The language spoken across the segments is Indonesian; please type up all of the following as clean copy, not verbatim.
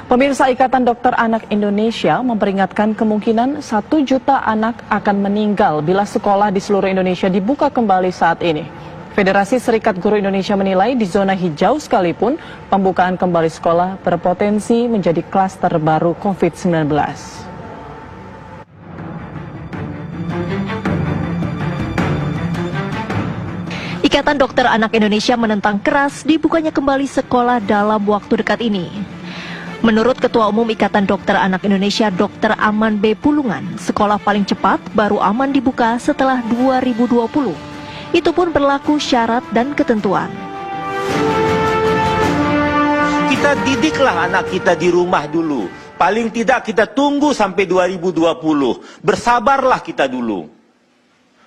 Pemirsa, Ikatan Dokter Anak Indonesia memperingatkan kemungkinan 1 juta anak akan meninggal bila sekolah di seluruh Indonesia dibuka kembali saat ini. Federasi Serikat Guru Indonesia menilai di zona hijau sekalipun pembukaan kembali sekolah berpotensi menjadi klaster baru COVID-19. Ikatan Dokter Anak Indonesia menentang keras dibukanya kembali sekolah dalam waktu dekat ini. Menurut Ketua Umum Ikatan Dokter Anak Indonesia Dr. Aman B. Pulungan, sekolah paling cepat baru aman dibuka setelah 2020. Itu pun berlaku syarat dan ketentuan. Kita didiklah anak kita di rumah dulu. Paling tidak kita tunggu sampai 2020. Bersabarlah kita dulu.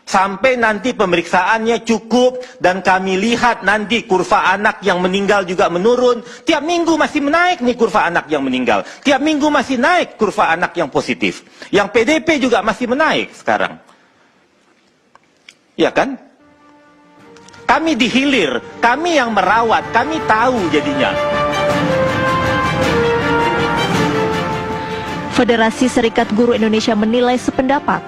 Sampai nanti pemeriksaannya cukup dan kami lihat nanti kurva anak yang meninggal juga menurun. Tiap minggu masih menaik nih kurva anak yang meninggal. Tiap minggu masih naik kurva anak yang positif. Yang PDP juga masih menaik sekarang. Ya kan? Kami dihilir, kami yang merawat, kami tahu jadinya. Federasi Serikat Guru Indonesia menilai sependapat.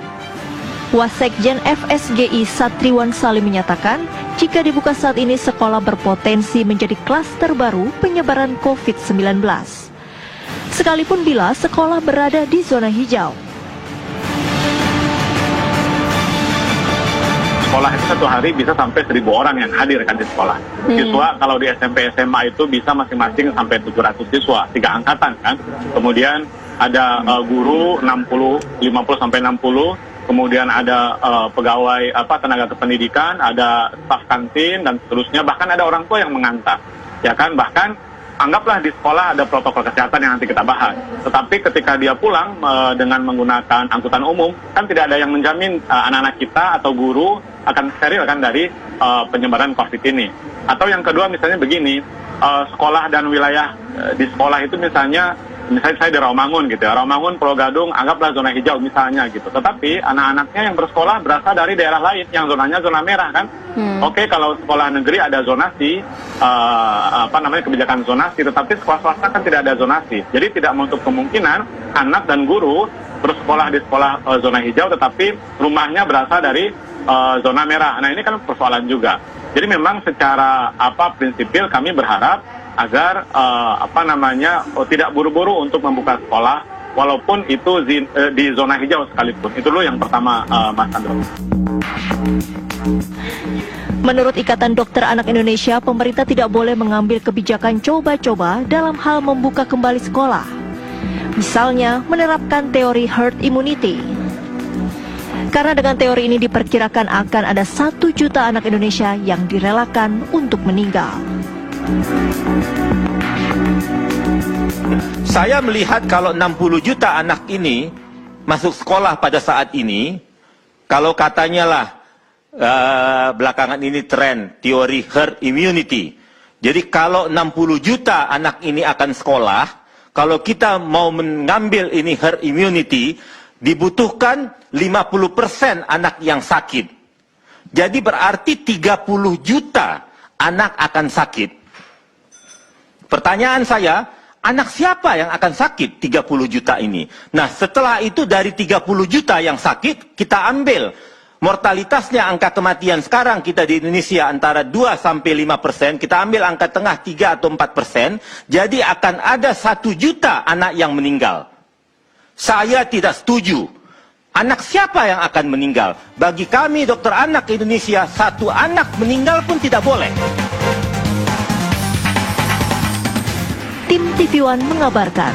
Wasekjen FSGI Satriwan Salim menyatakan, jika dibuka saat ini sekolah berpotensi menjadi klaster baru penyebaran COVID-19. Sekalipun bila sekolah berada di zona hijau. Sekolah itu satu hari bisa sampai 1.000 orang yang hadir kan di sekolah. Siswa kalau di SMP SMA itu bisa masing-masing sampai 700 siswa, 3 angkatan kan. Kemudian ada guru 50 sampai 60. Kemudian ada pegawai tenaga kependidikan, ada staf kantin dan seterusnya, bahkan ada orang tua yang mengantar. Ya kan, bahkan anggaplah di sekolah ada protokol kesehatan yang nanti kita bahas. Tetapi ketika dia pulang dengan menggunakan angkutan umum, kan tidak ada yang menjamin anak-anak kita atau guru akan steril kan dari penyebaran COVID ini. Atau yang kedua misalnya begini, sekolah dan wilayah di sekolah itu misalnya saya di Rawamangun gitu ya, Rawamangun, Pulau Gadung, anggaplah zona hijau misalnya gitu. Tetapi anak-anaknya yang bersekolah berasal dari daerah lain yang zonanya zona merah kan. Oke, kalau sekolah negeri ada zonasi, kebijakan zonasi, tetapi sekolah swasta kan tidak ada zonasi. Jadi tidak menutup kemungkinan anak dan guru bersekolah di sekolah zona hijau, tetapi rumahnya berasal dari zona merah. Nah ini kan persoalan juga. Jadi memang secara prinsipil kami berharap agar tidak buru-buru untuk membuka sekolah walaupun itu di zona hijau sekalipun. Itu dulu yang pertama, Mas Andro. Menurut Ikatan Dokter Anak Indonesia, pemerintah tidak boleh mengambil kebijakan coba-coba dalam hal membuka kembali sekolah. Misalnya menerapkan teori herd immunity. Karena dengan teori ini diperkirakan akan ada 1 juta anak Indonesia yang direlakan untuk meninggal. Saya melihat kalau 60 juta anak ini masuk sekolah pada saat ini, kalau katanya lah belakangan ini tren teori herd immunity. Jadi kalau 60 juta anak ini akan sekolah, kalau kita mau mengambil ini herd immunity, dibutuhkan 50% anak yang sakit. Jadi berarti 30 juta anak akan sakit. Pertanyaan saya, anak siapa yang akan sakit 30 juta ini? Nah, setelah itu dari 30 juta yang sakit, kita ambil mortalitasnya, angka kematian sekarang kita di Indonesia antara 2-5%, kita ambil angka tengah 3 atau 4%, jadi akan ada 1 juta anak yang meninggal. Saya tidak setuju. Anak siapa yang akan meninggal? Bagi kami dokter anak Indonesia, 1 anak meninggal pun tidak boleh. Tim TV One mengabarkan.